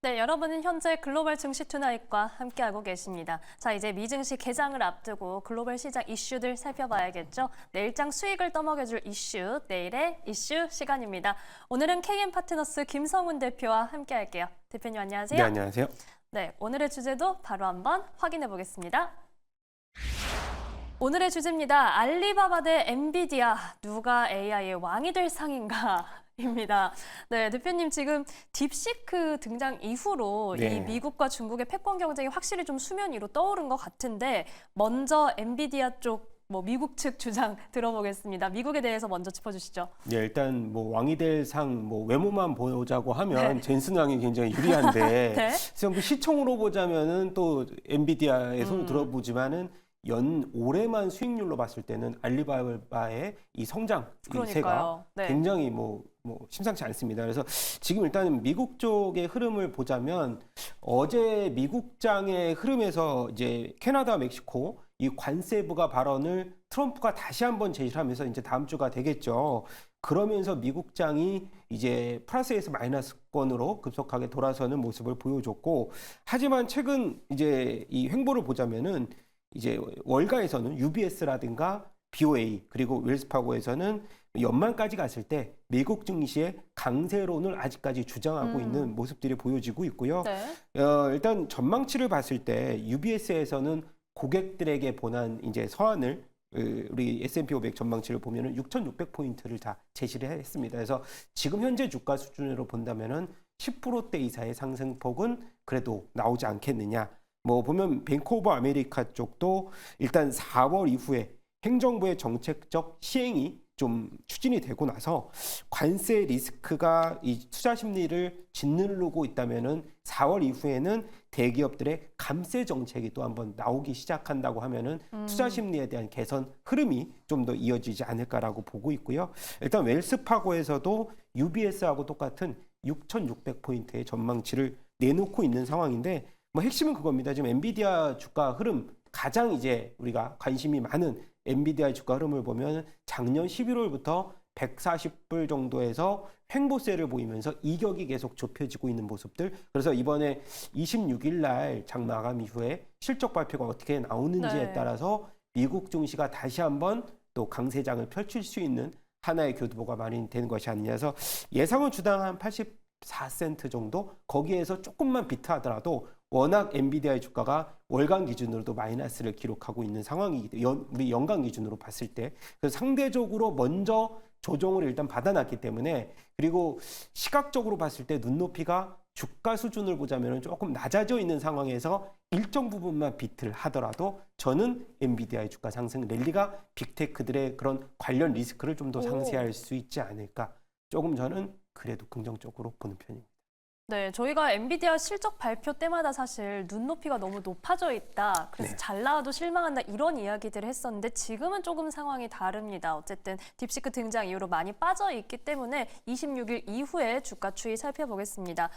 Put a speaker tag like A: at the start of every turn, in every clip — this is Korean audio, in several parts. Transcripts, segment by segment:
A: 네, 여러분은 현재 글로벌 증시 투나잇과 함께하고 계십니다. 자, 이제 미증시 개장을 앞두고 글로벌 시장 이슈들 살펴봐야겠죠. 내일장 수익을 떠먹여줄 이슈, 내일의 이슈 시간입니다. 오늘은 KM파트너스 김성훈 대표와 함께할게요. 대표님 안녕하세요.
B: 네, 안녕하세요.
A: 네, 오늘의 주제도 바로 한번 확인해 보겠습니다. 오늘의 주제입니다. 알리바바 대 엔비디아, 누가 AI의 왕이 될 상인가? 입니다. 네, 대표님 지금 딥시크 등장 이후로 이
B: 네.
A: 미국과 중국의 패권 경쟁이 확실히 좀 수면 위로 떠오른 것 같은데 먼저 엔비디아 쪽 미국 측 주장 들어보겠습니다. 미국에 대해서 먼저 짚어주시죠.
B: 네, 일단 왕이 될 상 외모만 보자고 하면
A: 네.
B: 젠슨 왕이 굉장히 유리한데
A: 네.
B: 그 시총으로 보자면은 또 엔비디아의 손을 들어보지만은 올해만 수익률로 봤을 때는 알리바바의 이 성장
A: 그러니까요.
B: 세가
A: 네.
B: 굉장히 심상치 않습니다. 그래서 지금 일단은 미국 쪽의 흐름을 보자면 어제 미국장의 흐름에서 이제 캐나다, 멕시코 이 관세부가 발언을 트럼프가 다시 한번 제시를 하면서 이제 다음 주가 되겠죠. 그러면서 미국장이 이제 플러스에서 마이너스권으로 급속하게 돌아서는 모습을 보여줬고, 하지만 최근 이제 이 횡보를 보자면은 이제 월가에서는 UBS라든가 BOA 그리고 웰스파고에서는 연말까지 갔을 때 미국 증시의 강세론을 아직까지 주장하고 있는 모습들이 보여지고 있고요.
A: 네.
B: 일단 전망치를 봤을 때 UBS에서는 고객들에게 보낸 이제 서한을 우리 S&P 500 전망치를 보면은 6,600포인트를 다 제시를 했습니다. 그래서 지금 현재 주가 수준으로 본다면은 10%대 이상의 상승폭은 그래도 나오지 않겠느냐. 보면 뱅크 오브 아메리카 쪽도 일단 4월 이후에 행정부의 정책적 시행이 좀 추진이 되고 나서 관세 리스크가 이 투자 심리를 짓누르고 있다면은 4월 이후에는 대기업들의 감세 정책이 또 한번 나오기 시작한다고 하면은 투자 심리에 대한 개선 흐름이 좀 더 이어지지 않을까라고 보고 있고요. 일단 웰스파고에서도 UBS하고 똑같은 6,600포인트의 전망치를 내놓고 있는 상황인데 핵심은 그겁니다. 지금 엔비디아 주가 흐름 가장 이제 우리가 관심이 많은 엔비디아 주가 흐름을 보면 작년 11월부터 140불 정도에서 횡보세를 보이면서 이격이 계속 좁혀지고 있는 모습들. 그래서 이번에 26일 날 장 마감 이후에 실적 발표가 어떻게 나오는지에
A: 네.
B: 따라서 미국 증시가 다시 한번 또 강세장을 펼칠 수 있는 하나의 교두보가 마련되는 것이 아니냐 해서 예상은 주당 한 84센트 정도, 거기에서 조금만 비트하더라도 워낙 엔비디아의 주가가 월간 기준으로도 마이너스를 기록하고 있는 상황이기 때문에 우리 연간 기준으로 봤을 때 그래서 상대적으로 먼저 조정을 일단 받아놨기 때문에, 그리고 시각적으로 봤을 때 눈높이가 주가 수준을 보자면 조금 낮아져 있는 상황에서 일정 부분만 비트를 하더라도 저는 엔비디아의 주가 상승 랠리가 빅테크들의 그런 관련 리스크를 좀 더 상쇄할 수 있지 않을까, 조금 저는 그래도 긍정적으로 보는 편입니다.
A: 네, 저희가 엔비디아 실적 발표 때마다 사실 눈높이가 너무 높아져 있다. 그래서
B: 네.
A: 잘 나와도 실망한다. 이런 이야기들을 했었는데 지금은 조금 상황이 다릅니다. 어쨌든 딥시크 등장 이후로 많이 빠져 있기 때문에 26일 이후에 주가 추이 살펴보겠습니다.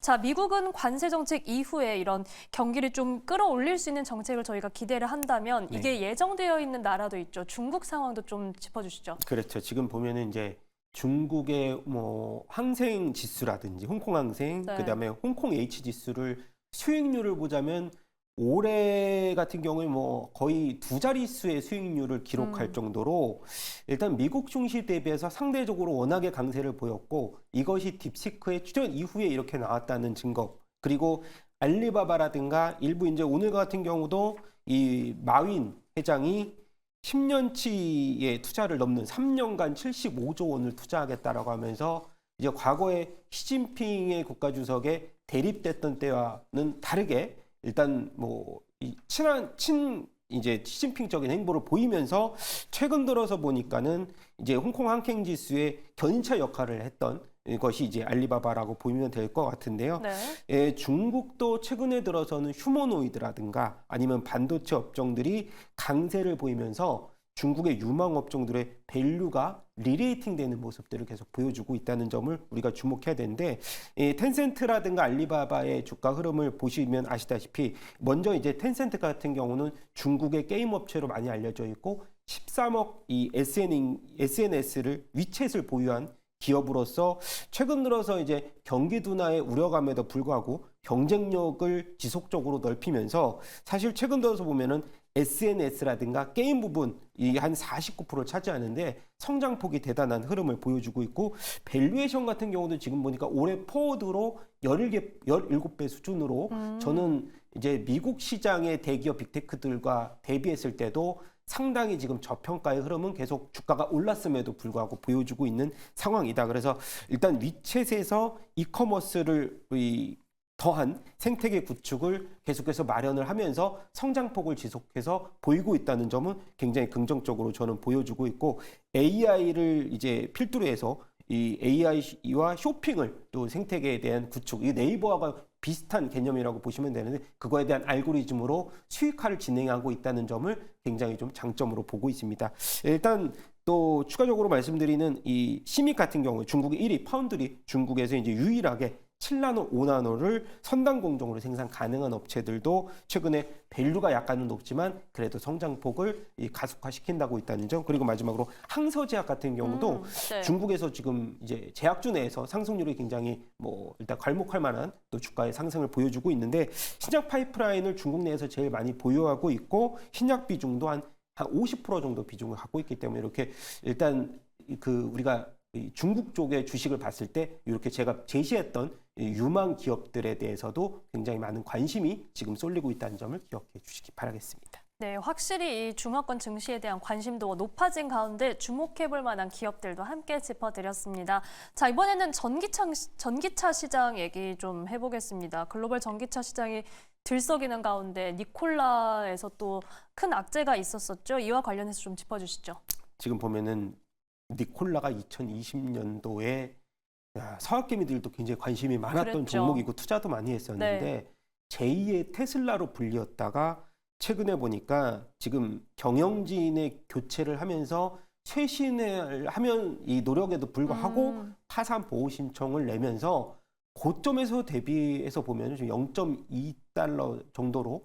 A: 자, 미국은 관세 정책 이후에 이런 경기를 좀 끌어올릴 수 있는 정책을 저희가 기대를 한다면 이게 예정되어 있는 나라도 있죠. 중국 상황도 좀 짚어주시죠.
B: 그렇죠. 지금 보면은 이제 중국의 항생 지수라든지 홍콩 항생,
A: 네.
B: 그다음에 홍콩 H 지수를 수익률을 보자면 올해 같은 경우에 거의 두 자릿수의 수익률을 기록할 정도로 일단 미국 증시 대비해서 상대적으로 워낙에 강세를 보였고, 이것이 딥시크의 출현 이후에 이렇게 나왔다는 증거, 그리고 알리바바라든가 일부 이제 오늘 같은 경우도 이 마윈 회장이 10년치의 투자를 넘는 3년간 75조 원을 투자하겠다라고 하면서 이제 과거에 시진핑의 국가주석에 대립됐던 때와는 다르게 일단 이 이제 시진핑적인 행보를 보이면서 최근 들어서 보니까는 이제 홍콩 항생 지수의 견인차 역할을 했던 것이 이제 알리바바라고 보면 될 것 같은데요.
A: 네.
B: 중국도 최근에 들어서는 휴머노이드라든가 아니면 반도체 업종들이 강세를 보이면서 중국의 유망 업종들의 밸류가 리레이팅 되는 모습들을 계속 보여주고 있다는 점을 우리가 주목해야 되는데, 텐센트라든가 알리바바의 주가 흐름을 보시면 아시다시피 먼저 이제 텐센트 같은 경우는 중국의 게임 업체로 많이 알려져 있고 13억 이 SNS를 위챗을 보유한 기업으로서 최근 들어서 이제 경기 둔화의 우려감에도 불구하고 경쟁력을 지속적으로 넓히면서 사실 최근 들어서 보면은 SNS라든가 게임 부분 이 한 49%를 차지하는데 성장폭이 대단한 흐름을 보여주고 있고 밸류에이션 같은 경우도 지금 보니까 올해 포워드로 17배 수준으로 저는 이제 미국 시장의 대기업 빅테크들과 대비했을 때도 상당히 지금 저평가의 흐름은 계속 주가가 올랐음에도 불구하고 보여주고 있는 상황이다. 그래서 일단 위챗에서 이커머스를 더한 생태계 구축을 계속해서 마련을 하면서 성장폭을 지속해서 보이고 있다는 점은 굉장히 긍정적으로 저는 보여주고 있고 AI를 이제 필두로 해서 이 AI와 쇼핑을 또 생태계에 대한 구축, 이 네이버와 비슷한 개념이라고 보시면 되는데 그거에 대한 알고리즘으로 수익화를 진행하고 있다는 점을 굉장히 좀 장점으로 보고 있습니다. 일단 또 추가적으로 말씀드리는 이 시믹 같은 경우 중국의 1위 파운드리 중국에서 이제 유일하게 7나노, 5나노를 선단 공정으로 생산 가능한 업체들도 최근에 밸류가 약간은 높지만 그래도 성장폭을 가속화시킨다고 있다는 점. 그리고 마지막으로 항서제약 같은 경우도
A: 네.
B: 중국에서 지금 이제 제약주 내에서 상승률이 굉장히 뭐 일단 괄목할 만한 또 주가의 상승을 보여주고 있는데 신약 파이프라인을 중국 내에서 제일 많이 보유하고 있고 신약 비중도 한 50% 정도 비중을 갖고 있기 때문에 이렇게 일단 그 우리가 중국 쪽의 주식을 봤을 때 이렇게 제가 제시했던 유망 기업들에 대해서도 굉장히 많은 관심이 지금 쏠리고 있다는 점을 기억해 주시기 바라겠습니다.
A: 네, 확실히 이 중화권 증시에 대한 관심도가 높아진 가운데 주목해볼 만한 기업들도 함께 짚어드렸습니다. 자, 이번에는 전기차 시장 얘기 좀 해보겠습니다. 글로벌 전기차 시장이 들썩이는 가운데 니콜라에서 또 큰 악재가 있었었죠. 이와 관련해서 좀 짚어주시죠. 지금
B: 보면은 니콜라가 2020년도에 서학개미들도 굉장히 관심이 많았던
A: 그랬죠.
B: 종목이고 투자도 많이 했었는데
A: 네.
B: 제2의 테슬라로 불리었다가 최근에 보니까 지금 경영진의 교체를 하면서 쇄신을 하면 이 노력에도 불구하고 파산 보호 신청을 내면서 고점에서 대비해서 보면 좀 0.2달러 정도로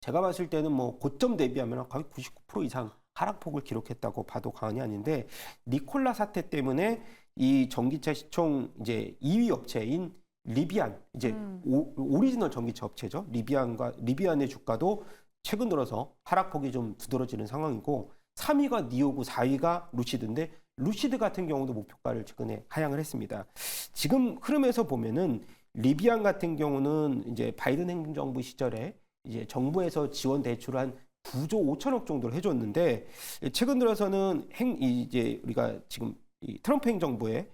B: 제가 봤을 때는 뭐 고점 대비하면 거의 99% 이상 하락폭을 기록했다고 봐도 과언이 아닌데 니콜라 사태 때문에 이 전기차 시총 이제 2위 업체인 리비안 이제 오리지널 전기차 업체죠. 리비안의 주가도 최근 들어서 하락폭이 좀 두드러지는 상황이고 3위가 니오고 4위가 루시드인데 루시드 같은 경우도 목표가를 최근에 하향을 했습니다. 지금 흐름에서 보면은 리비안 같은 경우는 이제 바이든 행정부 시절에 이제 정부에서 지원 대출을 한 9조 5천억 정도를 해줬는데 최근 들어서는 이제 우리가 지금 이 트럼프 행정부의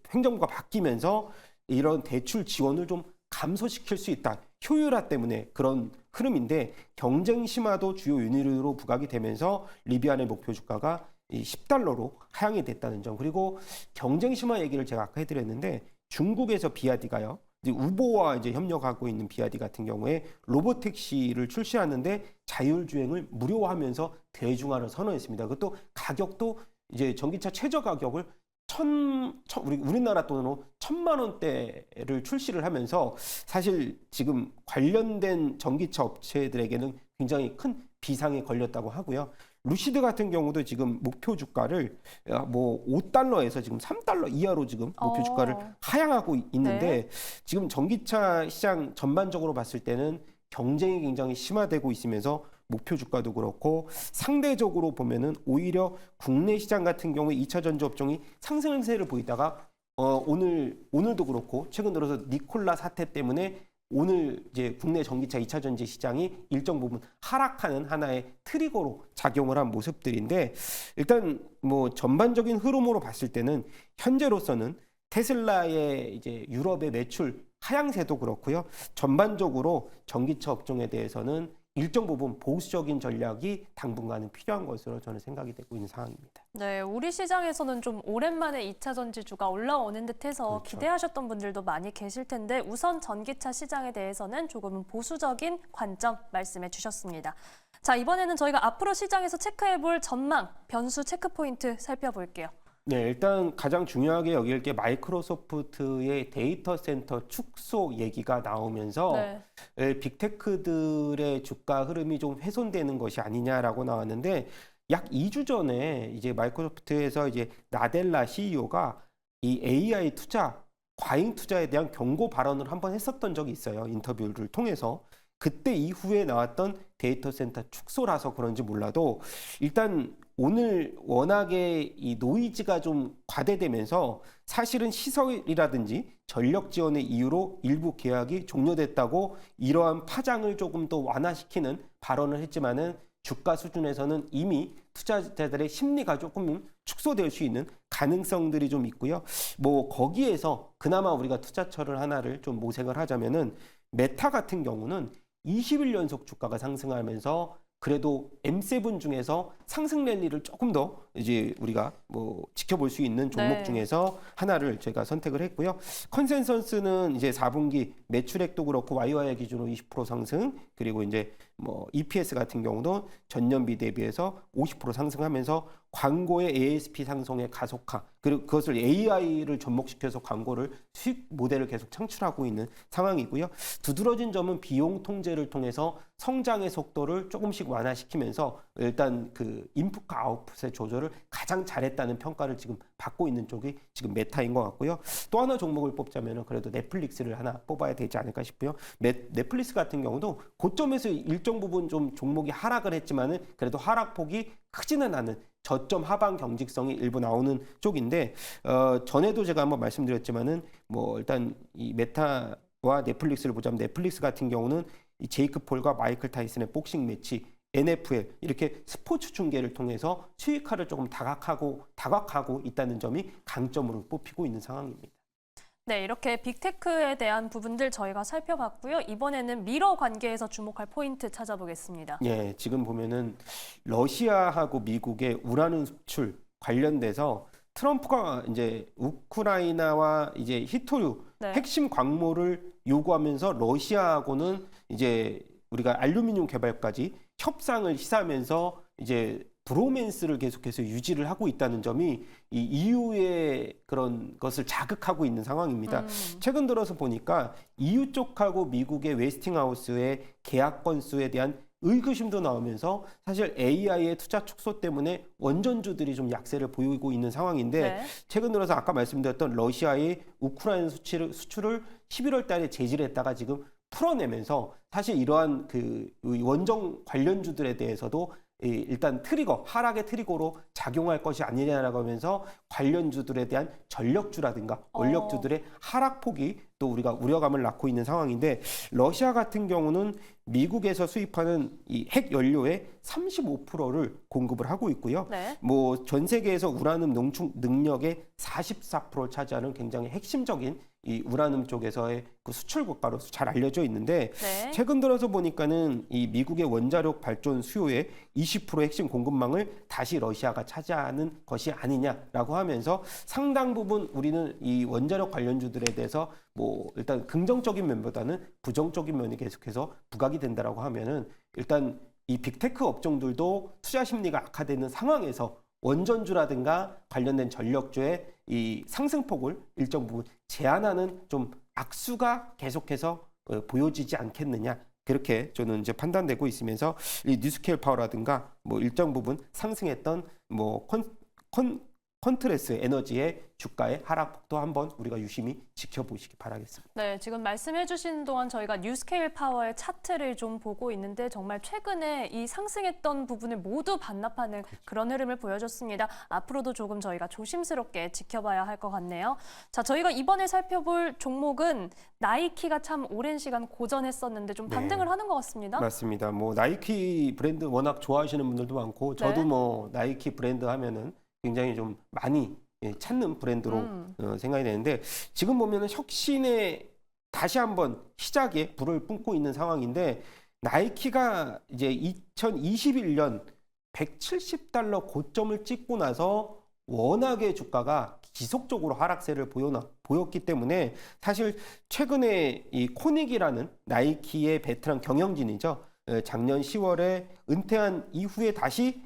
B: 행정부가 바뀌면서 이런 대출 지원을 좀 감소시킬 수 있다. 효율화 때문에 그런 흐름인데 경쟁 심화도 주요 요인으로 부각이 되면서 리비안의 목표 주가가 10달러로 하향이 됐다는 점. 그리고 경쟁 심화 얘기를 제가 아까 해드렸는데 중국에서 비아디가요. 이제 우버와 이제 협력하고 있는 비아디 같은 경우에 로봇 택시를 출시하는데 자율주행을 무료화하면서 대중화를 선언했습니다. 그것도 가격도 이제 전기차 최저 가격을 우리나라 돈으로 1,000만 원대를 출시를 하면서 사실 지금 관련된 전기차 업체들에게는 굉장히 큰 비상에 걸렸다고 하고요. 루시드 같은 경우도 지금 목표 주가를 뭐 5달러에서 지금 3달러 이하로 지금 목표 주가를 하향하고 있는데
A: 네.
B: 지금 전기차 시장 전반적으로 봤을 때는 경쟁이 굉장히 심화되고 있으면서 목표 주가도 그렇고 상대적으로 보면은 오히려 국내 시장 같은 경우에 2차 전지 업종이 상승세를 보이다가 오늘도 그렇고 최근 들어서 니콜라 사태 때문에 오늘 이제 국내 전기차 2차 전지 시장이 일정 부분 하락하는 하나의 트리거로 작용을 한 모습들인데 일단 뭐 전반적인 흐름으로 봤을 때는 현재로서는 테슬라의 이제 유럽의 매출 하향세도 그렇고요. 전반적으로 전기차 업종에 대해서는 일정 부분 보수적인 전략이 당분간은 필요한 것으로 저는 생각이 되고 있는 상황입니다.
A: 네, 우리 시장에서는 좀 오랜만에 2차 전지주가 올라오는 듯해서
B: 그렇죠.
A: 기대하셨던 분들도 많이 계실 텐데 우선 전기차 시장에 대해서는 조금은 보수적인 관점 말씀해 주셨습니다. 자, 이번에는 저희가 앞으로 시장에서 체크해볼 전망, 변수 체크포인트 살펴볼게요.
B: 네, 일단 가장 중요하게 여길 게 마이크로소프트의 데이터 센터 축소 얘기가 나오면서 빅테크들의 주가 흐름이 좀 훼손되는 것이 아니냐라고 나왔는데 약 2주 전에 이제 마이크로소프트에서 이제 나델라 CEO가 이 AI 투자, 과잉 투자에 대한 경고 발언을 한번 했었던 적이 있어요. 인터뷰를 통해서. 그때 이후에 나왔던 데이터 센터 축소라서 그런지 몰라도 일단 오늘 워낙에 이 노이즈가 좀 과대되면서 사실은 시설이라든지 전력 지원의 이유로 일부 계약이 종료됐다고 이러한 파장을 조금 더 완화시키는 발언을 했지만은 주가 수준에서는 이미 투자자들의 심리가 조금 축소될 수 있는 가능성들이 좀 있고요. 뭐 거기에서 그나마 우리가 투자처를 하나를 좀 모색을 하자면은 메타 같은 경우는 20일 연속 주가가 상승하면서 그래도 M7 중에서 상승 랠리를 조금 더 이제 우리가 뭐 지켜볼 수 있는 종목
A: 네.
B: 중에서 하나를 제가 선택을 했고요. 컨센서스는 이제 4분기 매출액도 그렇고 YOY 기준으로 20% 상승, 그리고 이제 뭐 EPS 같은 경우도 전년비 대비해서 50% 상승하면서 광고의 ASP 상승의 가속화, 그리고 그것을 AI를 접목시켜서 광고를 수익 모델을 계속 창출하고 있는 상황이고요. 두드러진 점은 비용 통제를 통해서 성장의 속도를 조금씩 완화시키면서 일단 그 인풋과 아웃풋의 조절을 가장 잘했다는 평가를 지금 받고 있는 쪽이 지금 메타인 것 같고요. 또 하나 종목을 뽑자면은 그래도 넷플릭스를 하나 뽑아야 되지 않을까 싶고요. 넷플릭스 같은 경우도 고점에서 일정 부분 좀 종목이 하락을 했지만은 그래도 하락폭이 크지는 않은 저점 하방 경직성이 일부 나오는 쪽인데 전에도 제가 한번 말씀드렸지만은 뭐 일단 이 메타와 넷플릭스를 보자면 넷플릭스 같은 경우는 이 제이크 폴과 마이클 타이슨의 복싱 매치 NFL 이렇게 스포츠 중계를 통해서 수익화를 조금 다각하고 있다는 점이 강점으로 뽑히고 있는 상황입니다.
A: 네, 이렇게 빅테크에 대한 부분들 저희가 살펴봤고요. 이번에는 미러 관계에서 주목할 포인트 찾아보겠습니다.
B: 예, 지금 보면은 러시아하고 미국의 우라늄 수출 관련돼서 트럼프가 이제 우크라이나와 이제 히토류
A: 네.
B: 핵심 광물을 요구하면서 러시아하고는 이제 우리가 알루미늄 개발까지 협상을 시사하면서 이제 브로맨스를 계속해서 유지를 하고 있다는 점이 이 EU의 그런 것을 자극하고 있는 상황입니다. 최근 들어서 보니까 EU 쪽하고 미국의 웨스팅하우스의 계약 건수에 대한 의구심도 나오면서 사실 AI의 투자 축소 때문에 원전주들이 좀 약세를 보이고 있는 상황인데
A: 네.
B: 최근 들어서 아까 말씀드렸던 러시아의 우크라이나 수출을 11월 달에 제지를 했다가 지금 풀어내면서 사실 이러한 그 원전 관련주들에 대해서도 일단 트리거, 하락의 트리거로 작용할 것이 아니냐라고 하면서 관련주들에 대한 전력주라든가 원력주들의 하락폭이 또 우리가 우려감을 낳고 있는 상황인데 러시아 같은 경우는 미국에서 수입하는 이 핵 연료의 35%를 공급을 하고 있고요.
A: 네.
B: 뭐 전 세계에서 우라늄 농축 능력의 44%를 차지하는 굉장히 핵심적인 이 우라늄 쪽에서의 그 수출 국가로 잘 알려져 있는데
A: 네.
B: 최근 들어서 보니까는 이 미국의 원자력 발전 수요의 20% 핵심 공급망을 다시 러시아가 차지하는 것이 아니냐라고 하면서 상당 부분 우리는 이 원자력 관련주들에 대해서 뭐 일단 긍정적인 면보다는 부정적인 면이 계속해서 부각이 된다라고 하면은 일단 이 빅테크 업종들도 투자 심리가 악화되는 상황에서 원전주라든가 관련된 전력주의 이 상승폭을 일정 부분 제한하는 좀 악수가 계속해서 보여지지 않겠느냐. 그렇게 저는 이제 판단되고 있으면서 이 뉴스케일 파워라든가 뭐 일정 부분 상승했던 뭐 컨트레스 에너지의 주가의 하락폭도 한번 우리가 유심히 지켜보시기 바라겠습니다.
A: 네, 지금 말씀해 주신 동안 저희가 뉴스케일 파워의 차트를 좀 보고 있는데 정말 최근에 이 상승했던 부분을 모두 반납하는 그런 흐름을 보여줬습니다. 앞으로도 조금 저희가 조심스럽게 지켜봐야 할 것 같네요. 자, 저희가 이번에 살펴볼 종목은 나이키가 참 오랜 시간 고전했었는데 좀 반등을 하는 것 같습니다.
B: 맞습니다. 뭐 나이키 브랜드 워낙 좋아하시는 분들도 많고 저도
A: 네.
B: 뭐 나이키 브랜드 하면은 굉장히 좀 많이 찾는 브랜드로 생각이 되는데 지금 보면은 혁신의 다시 한번 시작에 불을 뿜고 있는 상황인데 나이키가 이제 2021년 170달러 고점을 찍고 나서 워낙에 주가가 지속적으로 하락세를 보였기 때문에 사실 최근에 이 코닉이라는 나이키의 베테랑 경영진이죠. 작년 10월에 은퇴한 이후에 다시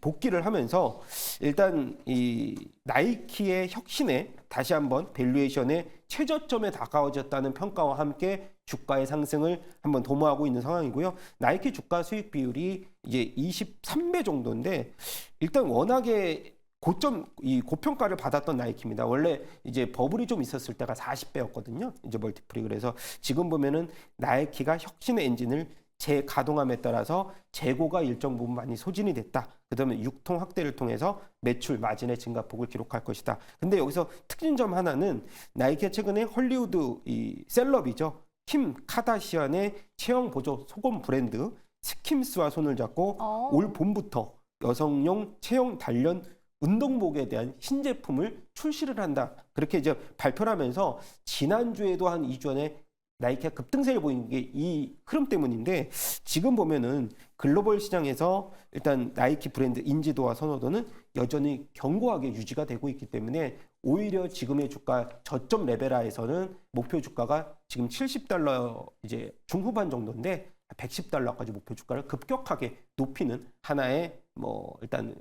B: 복귀를 하면서 일단 이 나이키의 혁신에 다시 한번 밸류에이션의 최저점에 가까워졌다는 평가와 함께 주가의 상승을 한번 도모하고 있는 상황이고요. 나이키 주가 수익 비율이 이제 23배 정도인데 일단 워낙에 고평가를 받았던 나이키입니다. 원래 이제 버블이 좀 있었을 때가 40배였거든요. 이제 멀티플이. 그래서 지금 보면은 나이키가 혁신의 엔진을 재가동함에 따라서 재고가 일정 부분 많이 소진이 됐다. 그다음에 유통 확대를 통해서 매출 마진의 증가폭을 기록할 것이다. 근데 여기서 특징점 하나는 나이키가 최근에 헐리우드 이 셀럽이죠. 킴 카다시안의 체형 보조 속옷 브랜드 스킴스와 손을 잡고 올 봄부터 여성용 체형 단련 운동복에 대한 신제품을 출시를 한다. 그렇게 이제 발표를 하면서 지난주에도 한 2주 전에 나이키가 급등세를 보이는 게 이 흐름 때문인데 지금 보면은 글로벌 시장에서 일단 나이키 브랜드 인지도와 선호도는 여전히 견고하게 유지가 되고 있기 때문에 오히려 지금의 주가 저점 레벨하에서는 목표 주가가 지금 $70 이제 중후반 정도인데 $110까지 목표 주가를 급격하게 높이는 하나의 뭐 일단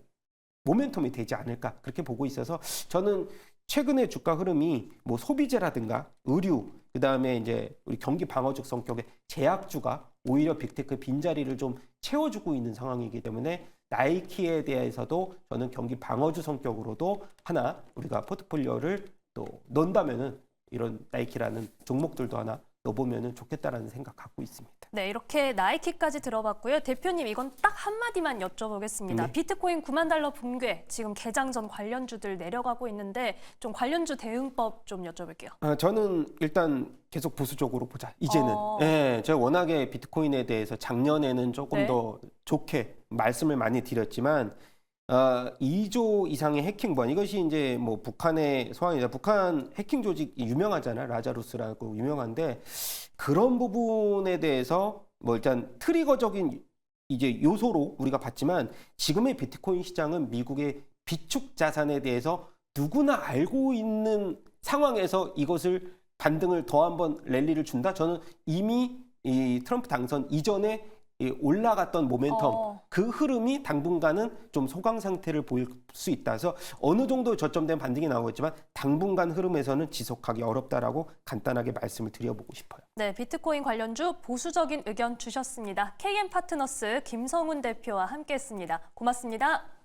B: 모멘텀이 되지 않을까 그렇게 보고 있어서 저는 최근의 주가 흐름이 뭐 소비재라든가 의류 그다음에 이제 우리 경기 방어적 성격의 제약주가 오히려 빅테크 빈자리를 좀 채워주고 있는 상황이기 때문에 나이키에 대해서도 저는 경기 방어주 성격으로도 하나 우리가 포트폴리오를 또 넣는다면은 이런 나이키라는 종목들도 하나 넣어보면 좋겠다라는 생각 갖고 있습니다.
A: 네, 이렇게 나이키까지 들어봤고요. 대표님, 이건 딱 한마디만 여쭤보겠습니다.
B: 네.
A: 비트코인 $9만 붕괴, 지금 개장 전 관련주들 내려가고 있는데 좀 관련주 대응법 좀 여쭤볼게요.
B: 저는 일단 계속 보수적으로 보자. 이제는. 예, 제가 워낙에 비트코인에 대해서 작년에는 조금
A: 네.
B: 더 좋게 말씀을 많이 드렸지만 2조 이상의 해킹범 이것이 이제 뭐 북한의 소환이다. 북한 해킹 조직 유명하잖아. 라자루스라고 유명한데 그런 부분에 대해서 뭐 일단 트리거적인 이제 요소로 우리가 봤지만 지금의 비트코인 시장은 미국의 비축 자산에 대해서 누구나 알고 있는 상황에서 이것을 반등을 더 한번 랠리를 준다. 저는 이미 이 트럼프 당선 이전에 이 올라갔던 모멘텀 그 흐름이 당분간은 좀 소강 상태를 보일 수 있다. 그래서 어느 정도 저점된 반등이 나오겠지만 당분간 흐름에서는 지속하기 어렵다라고 간단하게 말씀을 드려보고 싶어요.
A: 네, 비트코인 관련주 보수적인 의견 주셨습니다. KM 파트너스 김성훈 대표와 함께했습니다. 고맙습니다.